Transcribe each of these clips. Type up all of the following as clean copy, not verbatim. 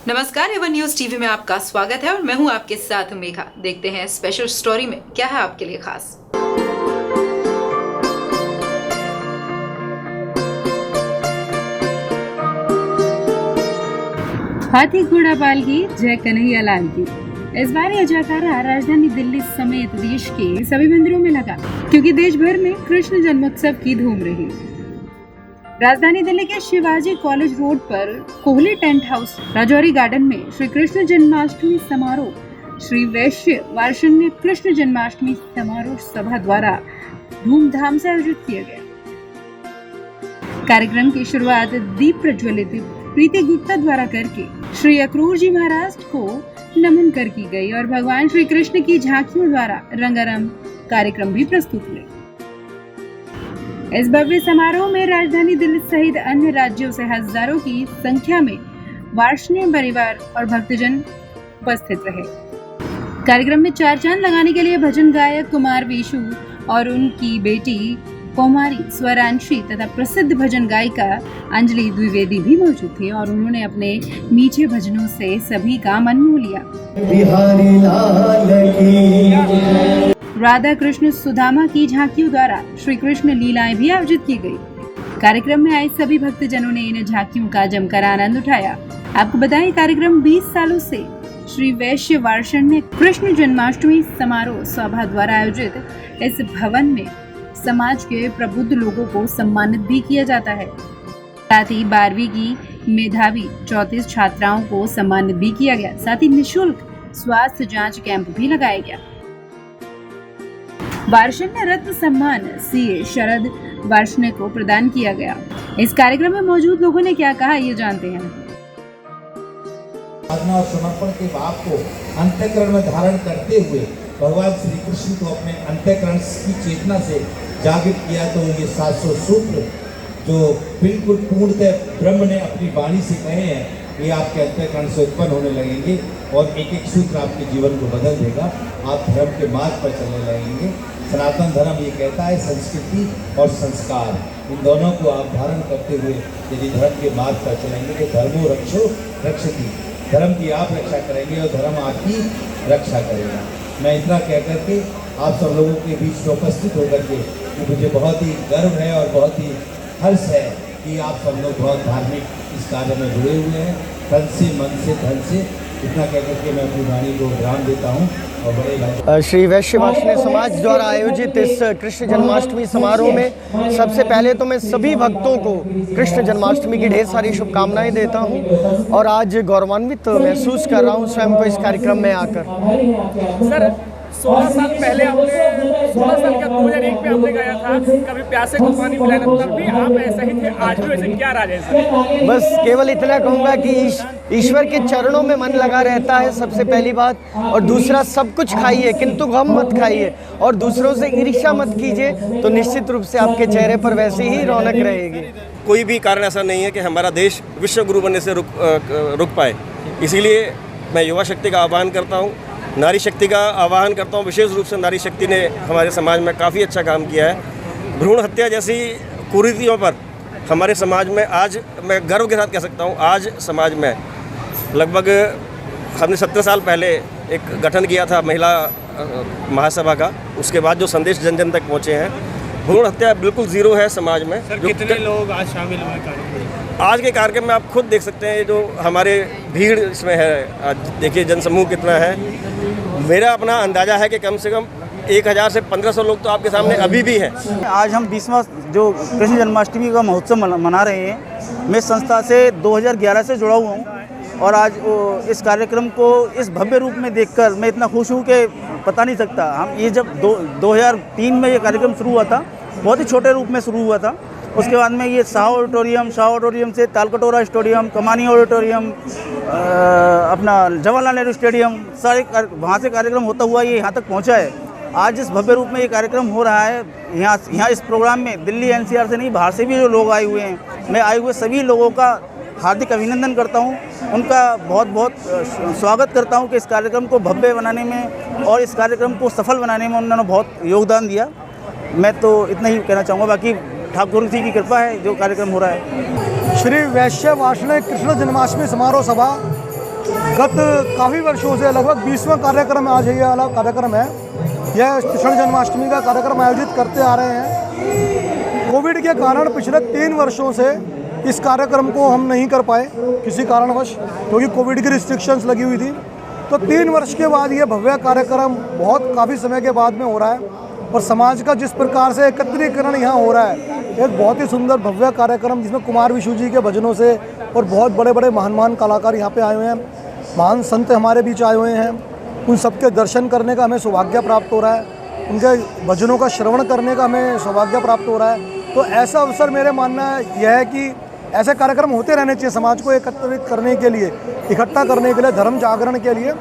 नमस्कार, Avon news TV में आपका स्वागत है और मैं हूं आपके साथ मेघा। देखते हैं स्पेशल स्टोरी में क्या है आपके लिए खास। हाथी घोड़ा पाल की जय कन्हैया लाल की। इस बार यह जयकारा राजधानी दिल्ली समेत देश के सभी मंदिरों में लगा, क्योंकि देश भर में कृष्ण जन्मोत्सव की धूम रही। राजधानी दिल्ली के शिवाजी कॉलेज रोड पर Kohli tent house Rajouri garden में श्री कृष्ण जन्माष्टमी समारोह श्री वैश्य वार्षण्य कृष्ण जन्माष्टमी समारोह सभा द्वारा धूमधाम से आयोजित किया गया। कार्यक्रम की शुरुआत दीप प्रज्वलित प्रीति गुप्ता द्वारा करके श्री अक्रूर जी महाराज को नमन कर की गई और भगवान श्री कृष्ण की झांकियों द्वारा रंगारंग कार्यक्रम भी प्रस्तुत हुए। इस भव्य समारोह में राजधानी दिल्ली सहित अन्य राज्यों से हजारों की संख्या में वार्षणीय परिवार और भक्तजन उपस्थित रहे। कार्यक्रम में चार चांद लगाने के लिए भजन गायक कुमार विशु और उनकी बेटी कुमारी स्वरांशी तथा प्रसिद्ध भजन गायिका अंजलि द्विवेदी भी मौजूद थे और उन्होंने अपने मीठे भजनों से सभी का मन मोह लिया। राधा कृष्ण सुदामा की झांकियों द्वारा श्री कृष्ण लीलाएं भी आयोजित की गई। कार्यक्रम में आए सभी भक्तजनों ने इन झांकियों का जमकर आनंद उठाया। आपको बताएं, कार्यक्रम 20 सालों से श्री वैश्य वार्षण्य कृष्ण जन्माष्टमी समारोह सभा द्वारा आयोजित इस भवन में समाज के प्रबुद्ध लोगों को सम्मानित भी किया जाता है। साथ ही 12वीं की मेधावी 34 छात्राओं को सम्मानित भी किया गया। साथ ही निःशुल्क स्वास्थ्य जांच कैंप भी लगाया गया। वार्षण्य रत्न सम्मान सीए शरद वार्षण्य को प्रदान किया गया। इस कार्यक्रम में मौजूद लोगों ने क्या कहा, ये जानते हैं। साधना और समर्पण के भाव को अंतःकरण में धारण करते हुए भगवान श्री कृष्ण को अपने अंतःकरण की चेतना से जागृत किया, तो ये 700 सूत्र जो बिल्कुल पूर्णतः ब्रह्म ने अपनी वाणी से कहे हैं, ये आपके अंतःकरण से उत्पन्न होने लगेंगे और एक एक सूत्र आपके जीवन को बदल देगा। आप धर्म के मार्ग पर चलने लगेंगे। सनातन धर्म ये कहता है संस्कृति और संस्कार, इन दोनों को आप धारण करते हुए यदि धर्म के मार्ग पर चलेंगे तो धर्मो रक्षो रक्षति, धर्म की आप रक्षा करेंगे और धर्म आपकी रक्षा करेगा। मैं इतना कह करके आप सब लोगों के बीच उपस्थित होकर के मुझे बहुत ही गर्व है और बहुत ही हर्ष है कि आप सब लोग बहुत धार्मिक इस कार्य में जुड़े हुए हैं, तन से मन से धन से। इतना कह करके मैं अपनी वाणी को विराम देता हूँ। श्री वैश्य वार्षण्य समाज द्वारा आयोजित इस कृष्ण जन्माष्टमी समारोह में सबसे पहले तो मैं सभी भक्तों को कृष्ण जन्माष्टमी की ढेर सारी शुभकामनाएं देता हूं और आज गौरवान्वित महसूस कर रहा हूं स्वयं को इस कार्यक्रम में आकर। सर 16 साल पहले आपने 16 साल क्या 2001 में आपने गाया था कभी प्यासे को पानी पिलाना, तब भी आप ऐसा ही थे, आज भी वैसे क्या राज है सर? बस केवल इतना कहूँगा कि ईश्वर के चरणों में मन लगा रहता है, सबसे पहली बात, और दूसरा सब कुछ खाइए किंतु गम मत खाइए और दूसरों से ईर्ष्या मत कीजिए, तो निश्चित रूप से आपके चेहरे पर वैसी ही रौनक रहेगी। कोई भी कारण ऐसा नहीं है कि हमारा देश विश्व गुरु बनने से रुक पाए। इसीलिए मैं युवा शक्ति का आह्वान करता हूँ, नारी शक्ति का आह्वान करता हूँ। विशेष रूप से नारी शक्ति ने हमारे समाज में काफ़ी अच्छा काम किया है। भ्रूण हत्या जैसी कुरीतियों पर हमारे समाज में आज मैं गर्व के साथ कह सकता हूँ, आज समाज में लगभग हमने 17 साल पहले एक गठन किया था महिला महासभा का। उसके बाद जो संदेश जन जन तक पहुँचे हैं, भ्रूण हत्या बिल्कुल ज़ीरो है समाज में। सर कितने लोग आज शामिल हुए कार्यक्रम? आज के कार्यक्रम में आप खुद देख सकते हैं जो हमारे भीड़ इसमें है। आज देखिए जनसमूह कितना है। मेरा अपना अंदाज़ा है कि कम से कम 1000 से 1500 लोग तो आपके सामने अभी भी हैं। आज हम 20वां जो कृष्ण जन्माष्टमी का महोत्सव मना रहे हैं। मैं संस्था से 2011 से जुड़ा हुआ हूँ और आज इस कार्यक्रम को इस भव्य रूप में देखकर मैं इतना खुश हूँ कि पता नहीं सकता। हम ये जब 2003 में ये कार्यक्रम शुरू हुआ था, बहुत ही छोटे रूप में शुरू हुआ था। उसके बाद में ये शाह ऑडिटोरियम से तालकटोरा स्टेडियम, कमानी ऑडिटोरियम, अपना जवाहरलाल नेहरू स्टेडियम, सारे वहाँ से कार्यक्रम होता हुआ ये यहाँ तक पहुँचा है। आज इस भव्य रूप में ये कार्यक्रम हो रहा है। यहाँ इस प्रोग्राम में दिल्ली एनसीआर से नहीं, बाहर से भी जो लोग आए हुए हैं, मैं आए हुए सभी लोगों का हार्दिक अभिनंदन करता हूँ। उनका बहुत बहुत स्वागत करता हूँ कि इस कार्यक्रम को भव्य बनाने में और इस कार्यक्रम को सफल बनाने में उन्होंने बहुत योगदान दिया। मैं तो इतना ही कहना चाहूँगा, बाकी ठाकुर जी की कृपा है जो कार्यक्रम हो रहा है। श्री वैश्य वार्षण्य कृष्ण जन्माष्टमी समारोह सभा गत काफ़ी वर्षों से लगभग 20वां कार्यक्रम आज ये वाला कार्यक्रम है। यह कृष्ण जन्माष्टमी का कार्यक्रम आयोजित करते आ रहे हैं। कोविड के कारण पिछले 3 वर्षों से इस कार्यक्रम को हम नहीं कर पाए किसी कारणवश, क्योंकि कोविड की रिस्ट्रिक्शंस लगी हुई थी। तो 3 वर्ष के बाद ये भव्य कार्यक्रम बहुत काफ़ी समय के बाद में हो रहा है और समाज का जिस प्रकार से एकत्रीकरण यहाँ हो रहा है, एक बहुत ही सुंदर भव्य कार्यक्रम जिसमें कुमार विशु जी के भजनों से और बहुत बड़े बड़े महान कलाकार यहाँ पे आए हुए हैं, महान संत हमारे बीच आए हुए हैं। उन सबके दर्शन करने का हमें सौभाग्य प्राप्त हो रहा है, उनके भजनों का श्रवण करने का हमें सौभाग्य प्राप्त हो रहा है। तो ऐसा अवसर मेरे मानना यह है कि ऐसे कार्यक्रम होते रहने चाहिए, समाज को एकत्रित करने के लिए, इकट्ठा करने के लिए, धर्म जागरण के लिए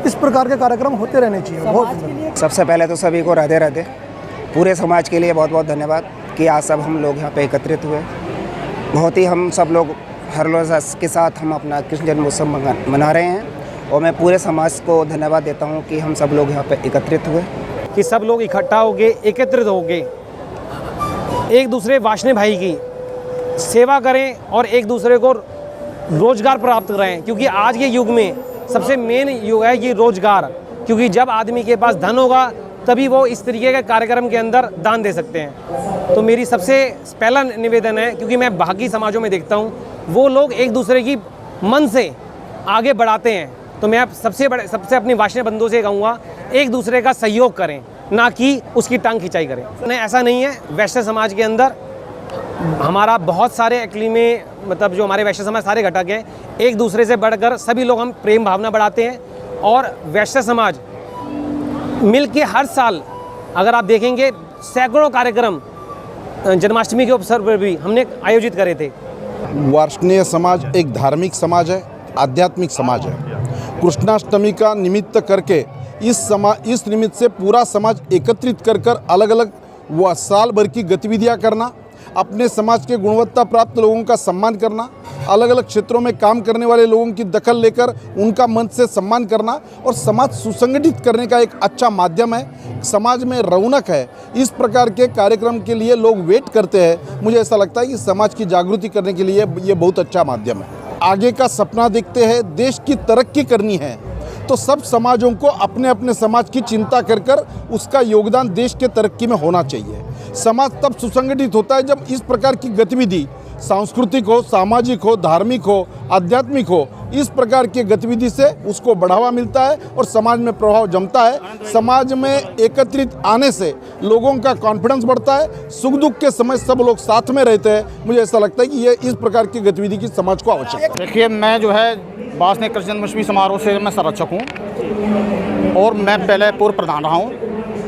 इस प्रकार के कार्यक्रम होते रहने चाहिए। बहुत सबसे पहले तो सभी को राधे राधे। पूरे समाज के लिए बहुत बहुत धन्यवाद कि आज सब हम लोग यहाँ पे एकत्रित हुए। बहुत ही हम सब लोग हर्षोल्लास के साथ हम अपना कृष्ण जन्मोत्सव मना रहे हैं और मैं पूरे समाज को धन्यवाद देता हूँ कि हम सब लोग यहाँ पे एकत्रित हुए, कि सब लोग इकट्ठा हो गए, एकत्रित हो गए, एक दूसरे वार्ष्णेय भाई की सेवा करें और एक दूसरे को रोजगार प्राप्त कराएं, क्योंकि आज के युग में सबसे मेन युग है ये रोजगार। क्योंकि जब आदमी के पास धन होगा तभी वो इस तरीके के कार्यक्रम के अंदर दान दे सकते हैं। तो मेरी सबसे पहला निवेदन है, क्योंकि मैं बाकी समाजों में देखता हूँ वो लोग एक दूसरे की मन से आगे बढ़ाते हैं, तो मैं सबसे अपनी वार्ष्णेय बंधुओं से कहूँगा एक दूसरे का सहयोग करें, ना कि उसकी टांग खिंचाई करें। नहीं, ऐसा नहीं है। वैश्य समाज के अंदर हमारा बहुत सारे एक्चुअली में मतलब जो हमारे वैश्य समाज सारे घटक हैं, एक दूसरे से बढ़कर सभी लोग हम प्रेम भावना बढ़ाते हैं और वैश्य समाज मिल के हर साल अगर आप देखेंगे सैकड़ों कार्यक्रम जन्माष्टमी के अवसर पर भी हमने आयोजित करे थे। वार्ष्णेय समाज एक धार्मिक समाज है, आध्यात्मिक समाज है। कृष्णाष्टमी का निमित्त करके इस निमित्त से पूरा समाज एकत्रित कर अलग अलग साल भर की गतिविधियां करना, अपने समाज के गुणवत्ता प्राप्त लोगों का सम्मान करना, अलग अलग क्षेत्रों में काम करने वाले लोगों की दखल लेकर उनका मन से सम्मान करना और समाज सुसंगठित करने का एक अच्छा माध्यम है। समाज में रौनक है। इस प्रकार के कार्यक्रम के लिए लोग वेट करते हैं। मुझे ऐसा लगता है कि समाज की जागृति करने के लिए ये बहुत अच्छा माध्यम है। आगे का सपना देखते हैं, देश की तरक्की करनी है तो सब समाजों को अपने अपने समाज की चिंता कर उसका योगदान देश के तरक्की में होना चाहिए। समाज तब सुसंगठित होता है जब इस प्रकार की गतिविधि सांस्कृतिक हो, सामाजिक हो, धार्मिक हो, आध्यात्मिक हो, इस प्रकार की गतिविधि से उसको बढ़ावा मिलता है और समाज में प्रभाव जमता है। समाज में एकत्रित आने से लोगों का कॉन्फिडेंस बढ़ता है, सुख दुख के समय सब लोग साथ में रहते हैं। मुझे ऐसा लगता है कि ये इस प्रकार की गतिविधि की समाज को आवश्यकता है। देखिए, मैं जो है वार्ष्णेय कृष्ण जन्माष्टमी समारोह से मैं संरक्षक हूँ और मैं पहले पूर्व प्रधान रहा हूँ।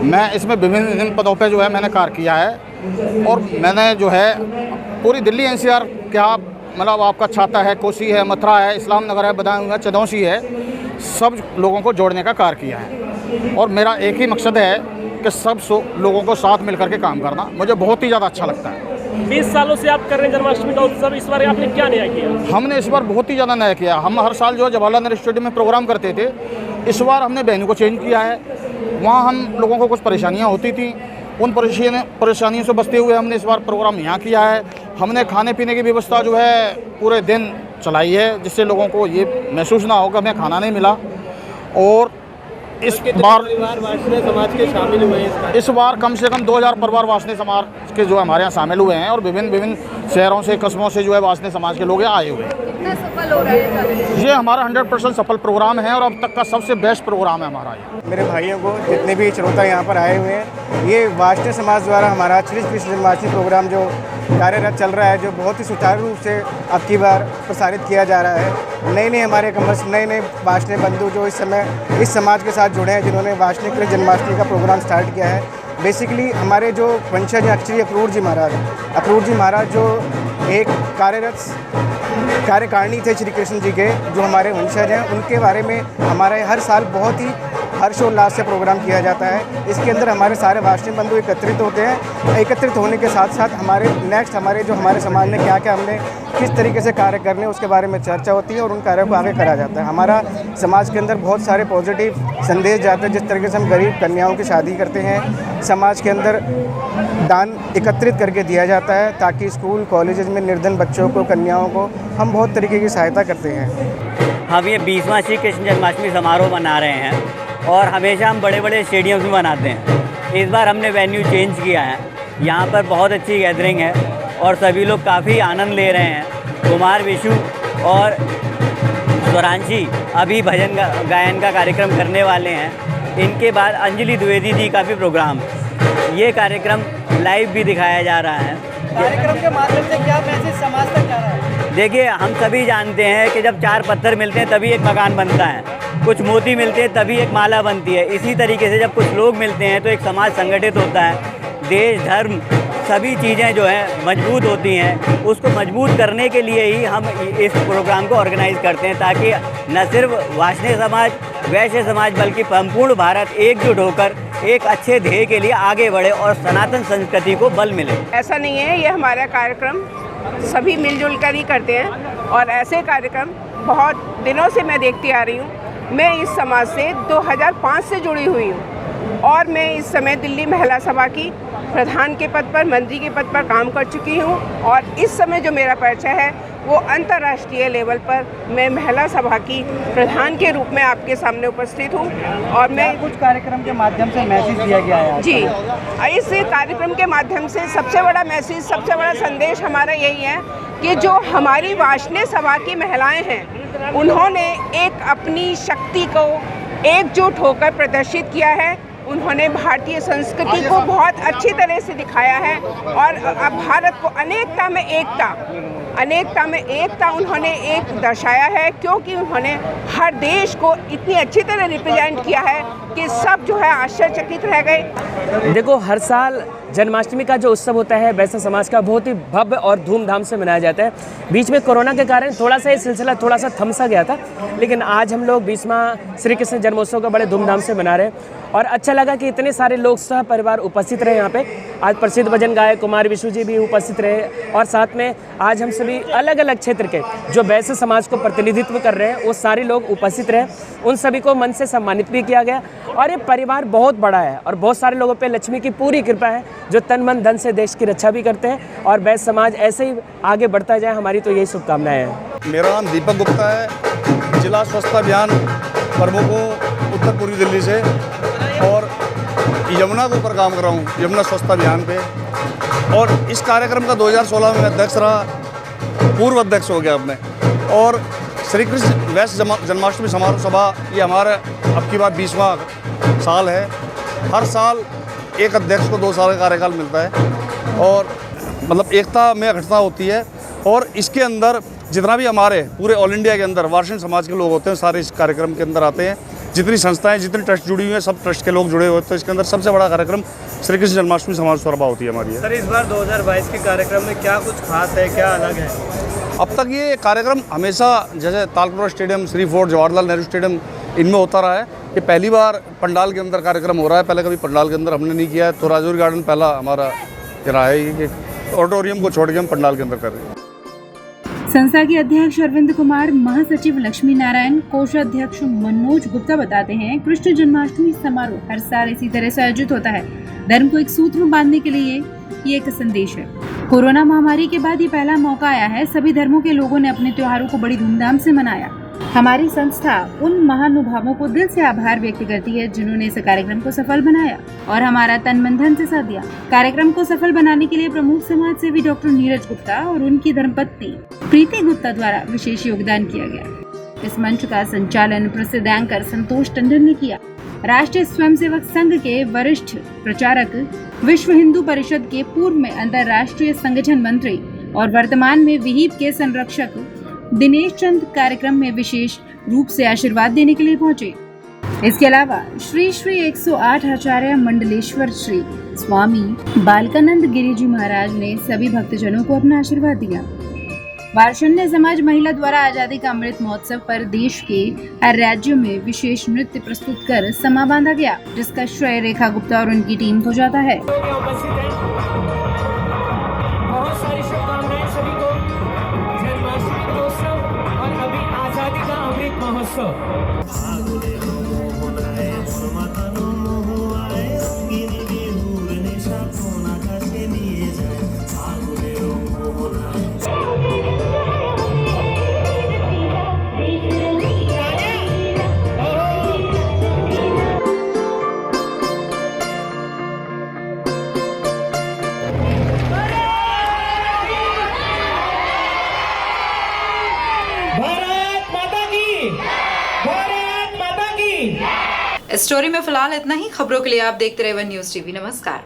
मैं इसमें विभिन्न पदों पे जो है मैंने कार्य किया है और मैंने जो है पूरी दिल्ली NCR क्या मतलब आपका छाता है, कोसी है, मथुरा है, इस्लाम नगर है, बदायूं है, चदौसी है, सब लोगों को जोड़ने का कार्य किया है। और मेरा एक ही मकसद है कि सब लोगों को साथ मिलकर के काम करना मुझे बहुत ही ज़्यादा अच्छा लगता है। 20 सालों से आप कर रहे हैं जन्माष्टमी का उत्सव, इस बार आपने क्या नया किया? हमने इस बार बहुत ही ज़्यादा नया किया। हम हर साल जो है जवाहरलाल नेहरू स्टेडियम में प्रोग्राम करते थे, इस बार हमने वेन्यू को चेंज किया है। वहाँ हम लोगों को कुछ परेशानियाँ होती थी, उन परेशानियों से बचते हुए हमने इस बार प्रोग्राम यहाँ किया है। हमने खाने पीने की व्यवस्था जो है पूरे दिन चलाई है, जिससे लोगों को ये महसूस ना हो कि हमें खाना नहीं मिला। और इस बार वार्ष्णेय समाज के शामिल हुए हैं इस बार कम से कम 2000 परिवार वार्ष्णेय समाज के जो हमारे यहाँ शामिल हुए हैं और विभिन्न शहरों से, कस्बों से जो है वार्ष्णेय समाज के लोग आए हुए हैं। कितना सफल हो रहा है ये हमारा 100% सफल प्रोग्राम है और अब तक का सबसे बेस्ट प्रोग्राम है हमारा ये। मेरे भाइयों को जितने भी श्रोता यहाँ पर आए हुए हैं, ये वार्ष्णेय समाज द्वारा हमारा श्री कृष्ण जन्माष्टमी प्रोग्राम जो कार्यरत चल रहा है, जो बहुत ही सुचारू रूप से अब की बार प्रसारित किया जा रहा है। नए हमारे कमर्स नए वार्ष्णेय बंधु जो इस समय इस समाज के साथ जुड़े हैं, जिन्होंने वार्ष्णेय कृष्ण जन्माष्टमी का प्रोग्राम स्टार्ट किया है। बेसिकली हमारे जो वंशज हैं श्री अक्रूर जी महाराज जो एक कार्यकारिणी थे श्री कृष्ण जी के, जो हमारे वंशज हैं, उनके बारे में हमारे हर साल बहुत ही हर्षोल्लास से प्रोग्राम किया जाता है। इसके अंदर हमारे सारे वार्षिक बंधु एकत्रित होते हैं। एकत्रित होने के साथ साथ हमारे समाज में क्या हमने किस तरीके से कार्य करने उसके बारे में चर्चा होती है और उन कार्यों को आगे करा जाता है। हमारा समाज के अंदर बहुत सारे पॉजिटिव संदेश जाते हैं। जिस तरीके से हम गरीब कन्याओं की शादी करते हैं, समाज के अंदर दान एकत्रित करके दिया जाता है ताकि स्कूल कॉलेजेस में निर्धन बच्चों को, कन्याओं को हम बहुत तरीके की सहायता करते हैं। हम ये 20वां श्री कृष्ण जन्माष्टमी समारोह मना रहे हैं और हमेशा हम बड़े बड़े स्टेडियम्स में मनाते हैं। इस बार हमने वेन्यू चेंज किया है। यहाँ पर बहुत अच्छी गैदरिंग है और सभी लोग काफ़ी आनंद ले रहे हैं। कुमार विशु और स्वरांशी अभी भजन गायन का कार्यक्रम करने वाले हैं। इनके बाद अंजलि द्विवेदी जी का भी प्रोग्राम, ये कार्यक्रम लाइव भी दिखाया जा रहा है। कार्यक्रम के माध्यम से क्या मैसेज समाज तक जा रहा है? देखिए, हम सभी जानते हैं कि जब 4 पत्थर मिलते हैं तभी एक मकान बनता है, कुछ मोती मिलते हैं तभी एक माला बनती है। इसी तरीके से जब कुछ लोग मिलते हैं तो एक समाज संगठित होता है। देश, धर्म, सभी चीज़ें जो हैं मजबूत होती हैं। उसको मजबूत करने के लिए ही हम इस प्रोग्राम को ऑर्गेनाइज़ करते हैं, ताकि न सिर्फ वार्ष्णेय समाज, वैश्य समाज, बल्कि संपूर्ण भारत एकजुट होकर एक अच्छे ध्येय के लिए आगे बढ़े और सनातन संस्कृति को बल मिले। ऐसा नहीं है, ये हमारा कार्यक्रम सभी मिलजुल कर ही करते हैं और ऐसे कार्यक्रम बहुत दिनों से मैं देखती आ रही हूँ। मैं इस समाज से 2005 से जुड़ी हुई हूँ और मैं इस समय दिल्ली महिला सभा की प्रधान के पद पर, मंत्री के पद पर काम कर चुकी हूँ और इस समय जो मेरा परिचय है वो अंतर्राष्ट्रीय लेवल पर मैं महिला सभा की प्रधान के रूप में आपके सामने उपस्थित हूँ। और मैं कुछ कार्यक्रम के माध्यम से मैसेज दिया गया है जी, इस कार्यक्रम के माध्यम से सबसे बड़ा मैसेज, सबसे बड़ा संदेश हमारा यही है कि जो हमारी वार्ष्णेय सभा की महिलाएं हैं उन्होंने एक अपनी शक्ति को एकजुट होकर प्रदर्शित किया है। उन्होंने भारतीय संस्कृति को बहुत अच्छी तरह से दिखाया है और अब भारत को अनेकता में एकता उन्होंने एक दर्शाया है, क्योंकि उन्होंने हर देश को इतनी अच्छी तरह रिप्रेजेंट किया है कि सब जो है आश्चर्यचकित रह गए। देखो, हर साल जन्माष्टमी का जो उत्सव होता है वैश्य समाज का बहुत ही भव्य और धूमधाम से मनाया जाता है। बीच में कोरोना के कारण थोड़ा सा ये सिलसिला थोड़ा सा थमसा गया था, लेकिन आज हम लोग 20वां श्री कृष्ण जन्मोत्सव का बड़े धूमधाम से मना रहे हैं और अच्छा लगा कि इतने सारे लोग सह परिवार उपस्थित रहे यहाँ पे। आज प्रसिद्ध भजन गायक कुमार विशु जी भी उपस्थित रहे और साथ में आज हम सभी अलग अलग क्षेत्र के जो वैश्य समाज को प्रतिनिधित्व कर रहे हैं वो सारे लोग उपस्थित रहे। उन सभी को मन से सम्मानित भी किया गया और ये परिवार बहुत बड़ा है और बहुत सारे लोगों पे लक्ष्मी की पूरी कृपा है जो तन मन धन से देश की रक्षा भी करते हैं और वैश्य समाज ऐसे ही आगे बढ़ता जाए, हमारी तो यही शुभकामनाएं हैं। मेरा नाम दीपक गुप्ता है, जिला स्वच्छता अभियान प्रमुख हूँ उत्तर पूर्वी दिल्ली से और यमुना के ऊपर काम कर रहा हूँ, यमुना स्वच्छता अभियान पे। और इस कार्यक्रम का 2016 में अध्यक्ष रहा, पूर्व अध्यक्ष हो गया अब मैं। और श्री कृष्ण वैश्य जन्माष्टमी समारोह सभा ये हमारा अब की बात 20वां साल है। हर साल एक अध्यक्ष को 2 साल का कार्यकाल मिलता है और मतलब एकता में अखंडता होती है। और इसके अंदर जितना भी हमारे पूरे ऑल इंडिया के अंदर वार्षिक समाज के लोग होते हैं सारे इस कार्यक्रम के अंदर आते हैं। जितनी संस्थाएं, जितने ट्रस्ट जुड़ी हुई हैं, सब ट्रस्ट के लोग जुड़े हुए हैं। तो इसके अंदर सबसे बड़ा कार्यक्रम श्री कृष्ण जन्माष्टमी समारोह सभा होती है हमारी। सर, इस बार 2022 के कार्यक्रम में क्या कुछ खास है, क्या अलग है? अब तक ये कार्यक्रम हमेशा जैसे Talkatora stadium, Shri fort, Jawaharlal Nehru stadium इनमें होता रहा है। ये पहली बार पंडाल के अंदर कार्यक्रम हो रहा है। पहले कभी पंडाल के अंदर हमने नहीं किया है। तो राजौरी गार्डन पहला हमारा रहा है कि ऑडिटोरियम को छोड़ के हम पंडाल के अंदर कर रहे हैं। संस्था के अध्यक्ष अरविंद कुमार, महासचिव लक्ष्मी नारायण, कोषाध्यक्ष मनोज गुप्ता बताते हैं, कृष्ण जन्माष्टमी समारोह हर साल इसी तरह से आयोजित होता है। धर्म को एक सूत्र में बांधने के लिए ये एक संदेश है। कोरोना महामारी के बाद ये पहला मौका आया है। सभी धर्मों के लोगों ने अपने त्योहारों को बड़ी धूमधाम से मनाया। हमारी संस्था उन महानुभावों को दिल से आभार व्यक्त करती है जिन्होंने इस कार्यक्रम को सफल बनाया और हमारा तन मन धन से साथ दिया। कार्यक्रम को सफल बनाने के लिए प्रमुख समाज सेवी डॉक्टर नीरज गुप्ता और उनकी धर्मपत्नी प्रीति गुप्ता द्वारा विशेष योगदान किया गया। इस मंच का संचालन प्रसिद्ध एंकर संतोष टंडन ने किया। राष्ट्रीय स्वयंसेवक संघ के वरिष्ठ प्रचारक, विश्व हिंदू परिषद के पूर्व में अंतर्राष्ट्रीय संगठन मंत्री और वर्तमान में विहिप के संरक्षक दिनेश चंद कार्यक्रम में विशेष रूप से आशीर्वाद देने के लिए पहुंचे। इसके अलावा श्री श्री 108 आचार्य मंडलेश्वर श्री स्वामी बालकानंद गिरी जी महाराज ने सभी भक्तजनों को अपना आशीर्वाद दिया। वार्षण्य समाज महिला द्वारा आजादी का अमृत महोत्सव पर देश के हर राज्य में विशेष नृत्य प्रस्तुत कर समा बांधा गया, जिसका श्रेय रेखा गुप्ता और उनकी टीम को जाता है। बहुत सारी शुभकामनाएं सभी को जन्माष्टमी महोत्सव और अभी आजादी का अमृत महोत्सव। इस स्टोरी में फिलहाल इतना ही। खबरों के लिए आप देखते रहे वन न्यूज टीवी। नमस्कार।